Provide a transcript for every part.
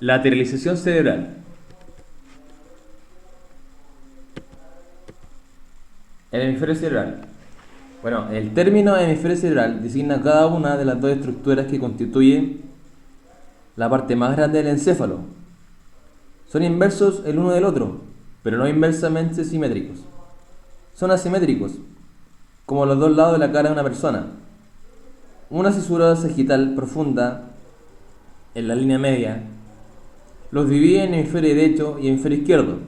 Lateralización cerebral. El hemisferio cerebral. Bueno, el término hemisferio cerebral designa cada una de las dos estructuras que constituyen la parte más grande del encéfalo. Son inversos el uno del otro, pero no inversamente simétricos. Son asimétricos, como los dos lados de la cara de una persona. Una cisura sagital profunda en la línea media los divide en hemisferio derecho y hemisferio izquierdo.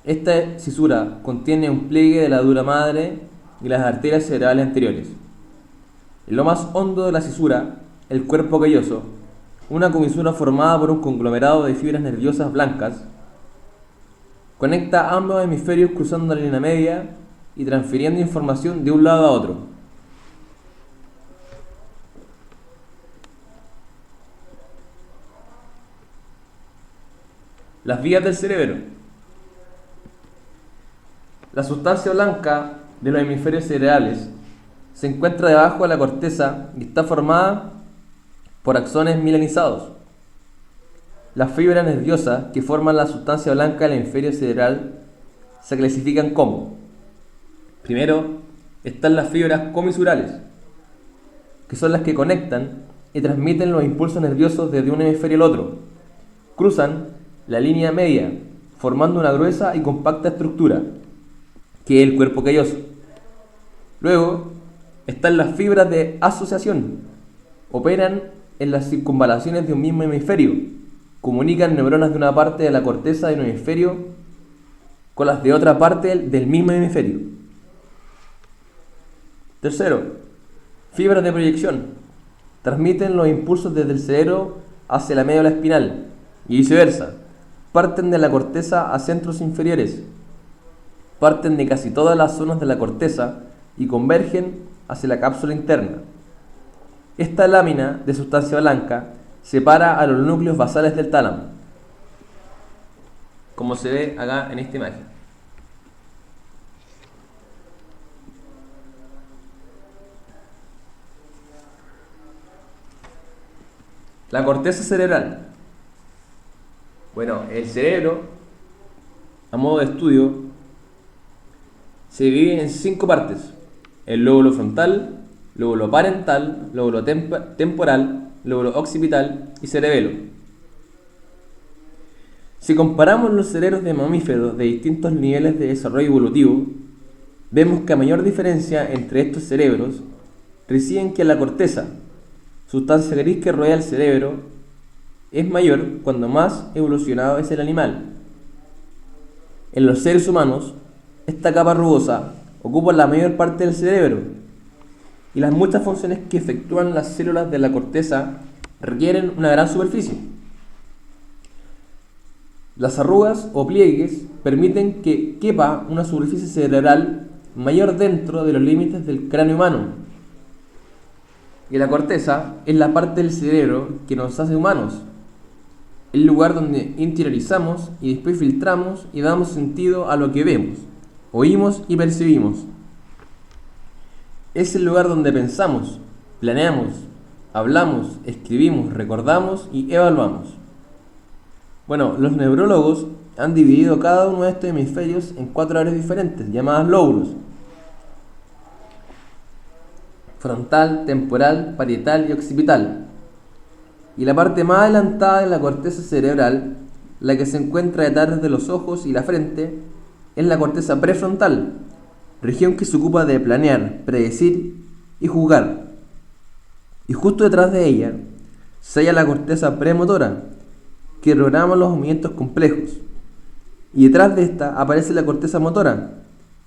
Esta cisura contiene un pliegue de la dura madre y las arterias cerebrales anteriores. En lo más hondo de la cisura, el cuerpo calloso, una comisura formada por un conglomerado de fibras nerviosas blancas, conecta ambos hemisferios cruzando la línea media y transfiriendo información de un lado a otro. Las vías del cerebro. La sustancia blanca de los hemisferios cerebrales se encuentra debajo de la corteza y está formada por axones mielinizados. Las fibras nerviosas que forman la sustancia blanca del hemisferio cerebral se clasifican como: primero, están las fibras comisurales, que son las que conectan y transmiten los impulsos nerviosos desde un hemisferio al otro. Cruzan la línea media, formando una gruesa y compacta estructura, que es el cuerpo calloso. Luego, están las fibras de asociación. Operan en las circunvalaciones de un mismo hemisferio. Comunican neuronas de una parte de la corteza de un hemisferio con las de otra parte del mismo hemisferio. Tercero, fibras de proyección. Transmiten los impulsos desde el cerebro hacia la médula espinal y viceversa. Parten de la corteza a centros inferiores. Parten de casi todas las zonas de la corteza y convergen hacia la cápsula interna. Esta lámina de sustancia blanca separa a los núcleos basales del tálamo, como se ve acá en esta imagen. La corteza cerebral. Bueno, el cerebro, a modo de estudio, se divide en 5 partes: el lóbulo frontal, lóbulo parental, lóbulo temporal, lóbulo occipital y cerebelo. Si comparamos los cerebros de mamíferos de distintos niveles de desarrollo evolutivo, vemos que la mayor diferencia entre estos cerebros reside en que la corteza, sustancia gris que rodea el cerebro, es mayor cuando más evolucionado es el animal. En los seres humanos, esta capa rugosa ocupa la mayor parte del cerebro, y las muchas funciones que efectúan las células de la corteza requieren una gran superficie. Las arrugas o pliegues permiten que quepa una superficie cerebral mayor dentro de los límites del cráneo humano. Y la corteza es la parte del cerebro que nos hace humanos, el lugar donde interiorizamos y después filtramos y damos sentido a lo que vemos, oímos y percibimos. Es el lugar donde pensamos, planeamos, hablamos, escribimos, recordamos y evaluamos. Bueno, los neurólogos han dividido cada uno de estos hemisferios en 4 áreas diferentes, llamadas lóbulos: frontal, temporal, parietal y occipital. Y la parte más adelantada de la corteza cerebral, la que se encuentra detrás de los ojos y la frente, es la corteza prefrontal, región que se ocupa de planear, predecir y juzgar. Y justo detrás de ella se halla la corteza premotora, que programa los movimientos complejos. Y detrás de esta aparece la corteza motora,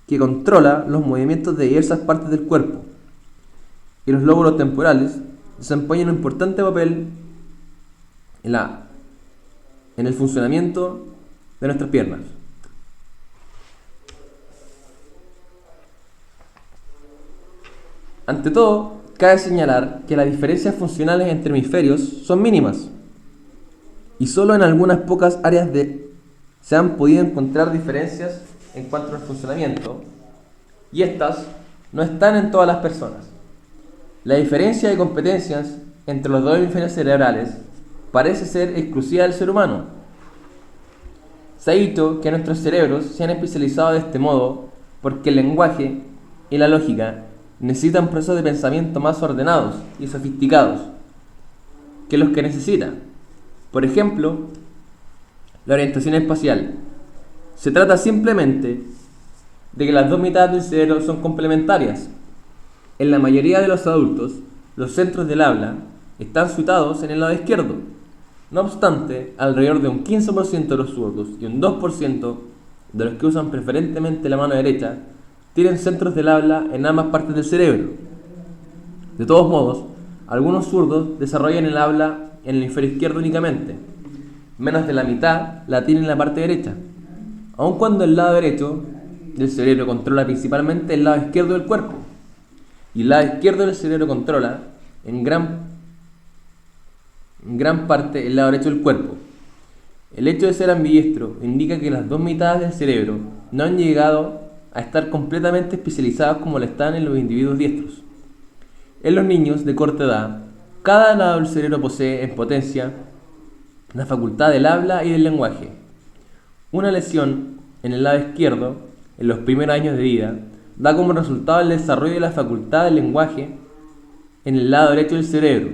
que controla los movimientos de diversas partes del cuerpo. Y los lóbulos temporales desempeñan un importante papel en el funcionamiento de nuestras piernas. Ante todo, cabe señalar que las diferencias funcionales entre hemisferios son mínimas, y solo en algunas pocas áreas se han podido encontrar diferencias en cuanto al funcionamiento, y estas no están en todas las personas. La diferencia de competencias entre los dos hemisferios cerebrales parece ser exclusiva del ser humano. Se ha dicho que nuestros cerebros se han especializado de este modo porque el lenguaje y la lógica necesitan procesos de pensamiento más ordenados y sofisticados que los que necesita. Por ejemplo, la orientación espacial. Se trata simplemente de que las dos mitades del cerebro son complementarias. En la mayoría de los adultos, los centros del habla están situados en el lado izquierdo. No obstante, alrededor de un 15% de los zurdos y un 2% de los que usan preferentemente la mano derecha tienen centros del habla en ambas partes del cerebro. De todos modos, algunos zurdos desarrollan el habla en el hemisferio izquierdo únicamente. Menos de la mitad la tienen en la parte derecha, aun cuando el lado derecho del cerebro controla principalmente el lado izquierdo del cuerpo, y el lado izquierdo del cerebro controla en gran parte el lado derecho del cuerpo. El hecho de ser ambidiestro indica que las dos mitades del cerebro no han llegado a estar completamente especializadas como lo están en los individuos diestros. En los niños de corta edad, cada lado del cerebro posee en potencia la facultad del habla y del lenguaje. Una lesión en el lado izquierdo en los primeros años de vida da como resultado el desarrollo de la facultad del lenguaje en el lado derecho del cerebro.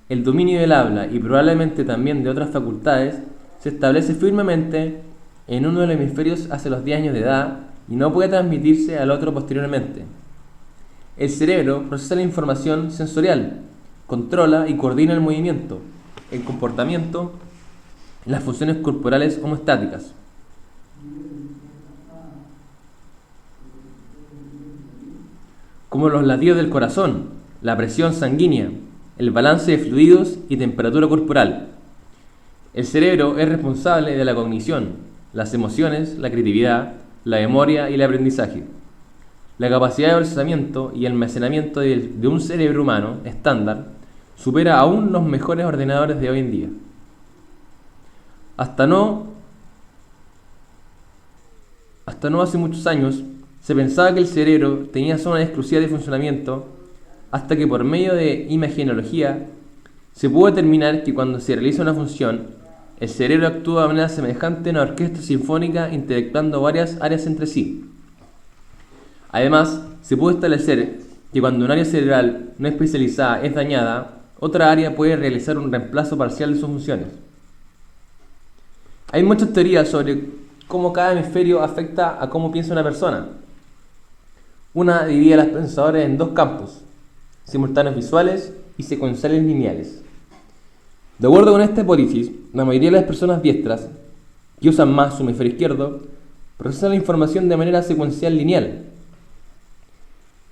El dominio del habla y probablemente también de otras facultades se establece firmemente en uno de los hemisferios hacia los 10 años de edad y no puede transmitirse al otro posteriormente. El cerebro procesa la información sensorial, controla y coordina el movimiento, el comportamiento, las funciones corporales homeostáticas. Como los latidos del corazón, la presión sanguínea, el balance de fluidos y temperatura corporal. El cerebro es responsable de la cognición, las emociones, la creatividad, la memoria y el aprendizaje. La capacidad de procesamiento y almacenamiento de un cerebro humano estándar supera aún los mejores ordenadores de hoy en día. Hasta no hace muchos años se pensaba que el cerebro tenía zonas exclusivas de funcionamiento, hasta que por medio de imagenología se pudo determinar que cuando se realiza una función, el cerebro actúa de manera semejante a una orquesta sinfónica interactuando varias áreas entre sí. Además, se pudo establecer que cuando un área cerebral no especializada es dañada, otra área puede realizar un reemplazo parcial de sus funciones. Hay muchas teorías sobre cómo cada hemisferio afecta a cómo piensa una persona. Una divide a los pensadores en dos campos: simultáneos visuales y secuenciales lineales. De acuerdo con esta hipótesis, la mayoría de las personas diestras, que usan más su hemisferio izquierdo, procesan la información de manera secuencial lineal,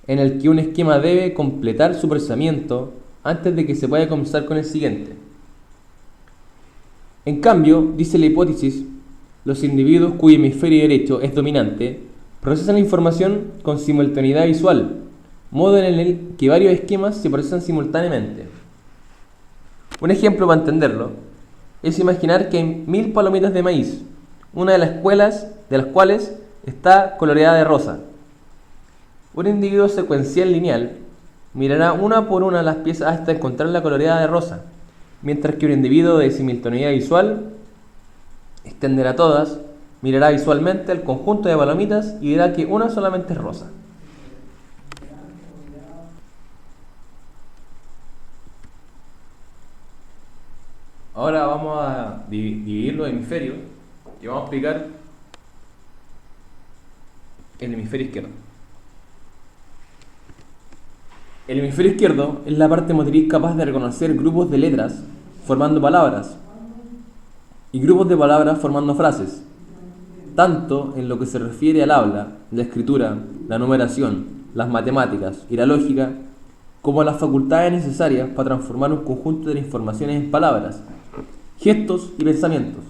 en el que un esquema debe completar su procesamiento antes de que se pueda comenzar con el siguiente. En cambio, dice la hipótesis, los individuos cuyo hemisferio derecho es dominante procesan la información con simultaneidad visual, modo en el que varios esquemas se procesan simultáneamente. Un ejemplo para entenderlo es imaginar que hay 1000 palomitas de maíz, una de las cuales está coloreada de rosa. Un individuo secuencial lineal mirará una por una las piezas hasta encontrar la coloreada de rosa, mientras que un individuo de simultaneidad visual extenderá todas, mirará visualmente el conjunto de palomitas y dirá que una solamente es rosa. Ahora vamos a dividir los hemisferios y vamos a explicar el hemisferio izquierdo. El hemisferio izquierdo es la parte motriz capaz de reconocer grupos de letras formando palabras y grupos de palabras formando frases, tanto en lo que se refiere al habla, la escritura, la numeración, las matemáticas y la lógica, como a las facultades necesarias para transformar un conjunto de informaciones en palabras, gestos y pensamientos.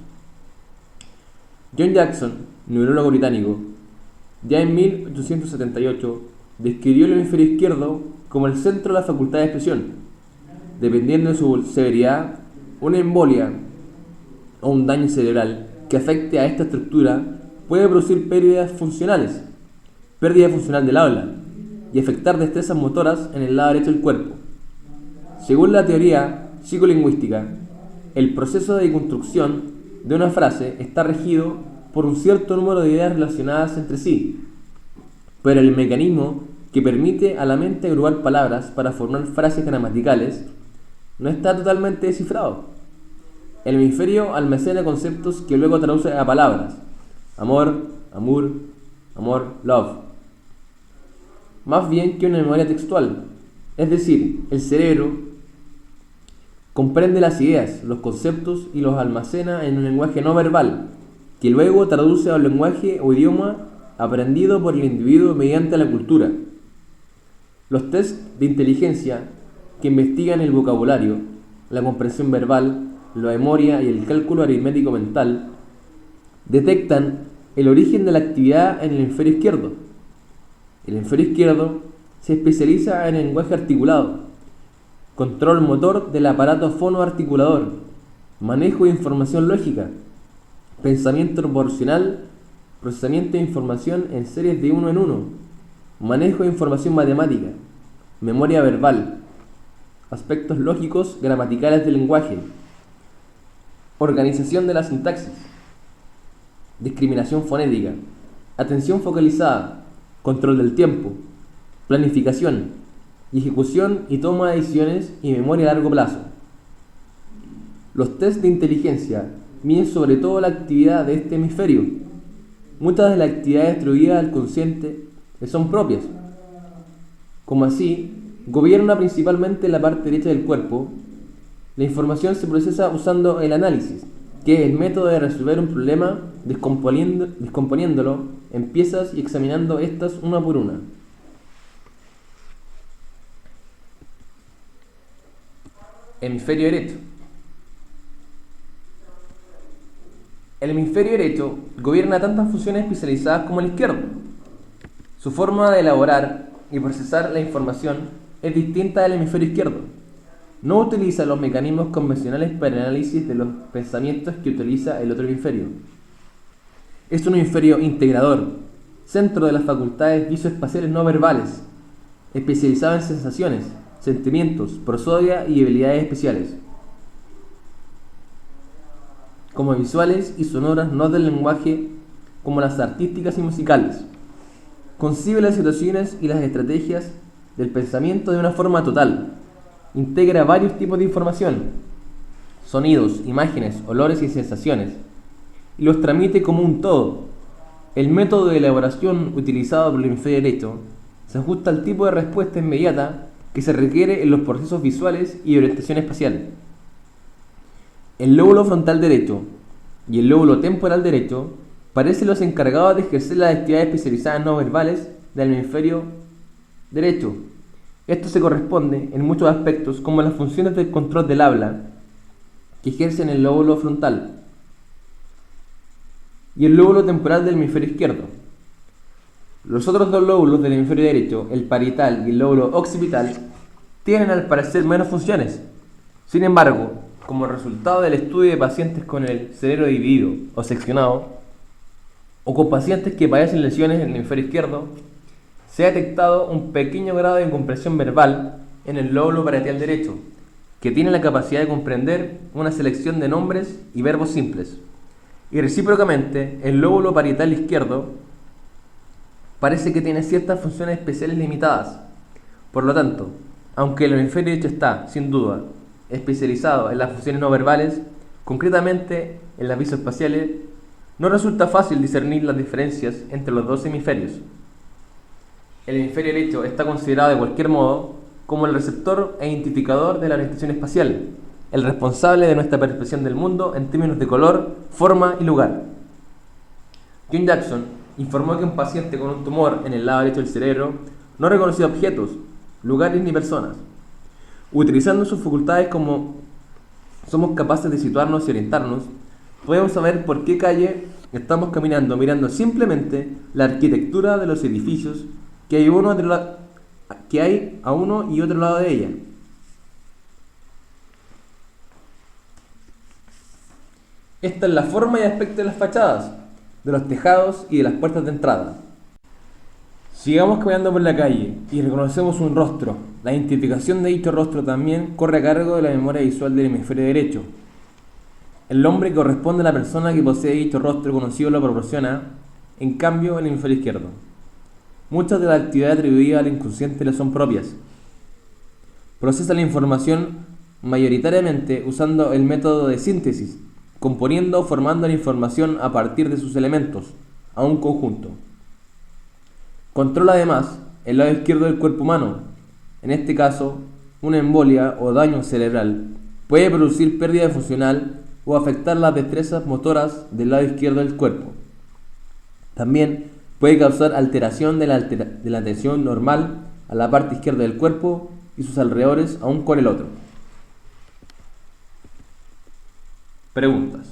John Jackson, neurólogo británico, ya en 1878 describió el hemisferio izquierdo como el centro de la facultad de expresión. Dependiendo de su severidad, una embolia o un daño cerebral que afecte a esta estructura puede producir pérdida funcional del habla y afectar destrezas motoras en el lado derecho del cuerpo. Según la teoría psicolingüística, el proceso de construcción de una frase está regido por un cierto número de ideas relacionadas entre sí, pero el mecanismo que permite a la mente agrupar palabras para formar frases gramaticales no está totalmente descifrado. El hemisferio almacena conceptos que luego traduce a palabras: amor, amor, love, más bien que una memoria textual. Es decir, el cerebro comprende las ideas, los conceptos y los almacena en un lenguaje no verbal, que luego traduce a un lenguaje o idioma aprendido por el individuo mediante la cultura. Los tests de inteligencia que investigan el vocabulario, la comprensión verbal, la memoria y el cálculo aritmético mental detectan el origen de la actividad en el hemisferio izquierdo. El hemisferio izquierdo se especializa en el lenguaje articulado, control motor del aparato fonoarticulador, manejo de información lógica, pensamiento proporcional, procesamiento de información en series de uno en uno, manejo de información matemática, memoria verbal, aspectos lógicos gramaticales del lenguaje, organización de la sintaxis, discriminación fonética, atención focalizada, control del tiempo, planificación y ejecución y toma de decisiones y memoria a largo plazo. Los tests de inteligencia miden sobre todo la actividad de este hemisferio. Muchas de las actividades atribuidas al consciente le son propias. Como así, gobierna principalmente la parte derecha del cuerpo. La información se procesa usando el análisis, que es el método de resolver un problema descomponiéndolo en piezas y examinando estas una por una. Hemisferio derecho. El hemisferio derecho gobierna tantas funciones especializadas como el izquierdo. Su forma de elaborar y procesar la información es distinta del hemisferio izquierdo. No utiliza los mecanismos convencionales para el análisis de los pensamientos que utiliza el otro hemisferio. Es un hemisferio integrador, centro de las facultades visoespaciales no verbales, especializado en sensaciones, sentimientos, prosodia y habilidades especiales, como visuales y sonoras no del lenguaje, como las artísticas y musicales. Concibe las situaciones y las estrategias del pensamiento de una forma total. Integra varios tipos de información, sonidos, imágenes, olores y sensaciones, y los transmite como un todo. El método de elaboración utilizado por el hemisferio derecho se ajusta al tipo de respuesta inmediata que se requiere en los procesos visuales y de orientación espacial. El lóbulo frontal derecho y el lóbulo temporal derecho parecen los encargados de ejercer las actividades especializadas no verbales del hemisferio derecho. Esto se corresponde en muchos aspectos como las funciones del control del habla que ejercen el lóbulo frontal y el lóbulo temporal del hemisferio izquierdo. Los otros dos lóbulos del hemisferio derecho, el parietal y el lóbulo occipital, tienen al parecer menos funciones. Sin embargo, como resultado del estudio de pacientes con el cerebro dividido o seccionado, o con pacientes que padecen lesiones en el hemisferio izquierdo, se ha detectado un pequeño grado de comprensión verbal en el lóbulo parietal derecho, que tiene la capacidad de comprender una selección de nombres y verbos simples. Y recíprocamente, el lóbulo parietal izquierdo parece que tiene ciertas funciones especiales limitadas. Por lo tanto, aunque el hemisferio derecho está, sin duda, especializado en las funciones no verbales, concretamente en las visoespaciales, no resulta fácil discernir las diferencias entre los dos hemisferios. El hemisferio derecho está considerado de cualquier modo como el receptor e identificador de la orientación espacial, el responsable de nuestra percepción del mundo en términos de color, forma y lugar. John Jackson informó que un paciente con un tumor en el lado derecho del cerebro no reconocía objetos, lugares ni personas. Utilizando sus facultades como somos capaces de situarnos y orientarnos, podemos saber por qué calle estamos caminando mirando simplemente la arquitectura de los edificios que hay a uno y otro lado de ella. Esta es la forma y aspecto de las fachadas, de los tejados y de las puertas de entrada. Sigamos caminando por la calle y reconocemos un rostro, La identificación de dicho rostro también corre a cargo de la memoria visual del hemisferio derecho. El nombre que corresponde a la persona que posee dicho rostro conocido lo proporciona, en cambio, el hemisferio izquierdo. Muchas de las actividades atribuidas al inconsciente le son propias. Procesa la información mayoritariamente usando el método de síntesis, componiendo o formando la información a partir de sus elementos, a un conjunto. Controla además el lado izquierdo del cuerpo humano. En este caso, una embolia o daño cerebral puede producir pérdida funcional o afectar las destrezas motoras del lado izquierdo del cuerpo. También puede causar alteración de la atención normal a la parte izquierda del cuerpo y sus alrededores aún con el otro. Preguntas.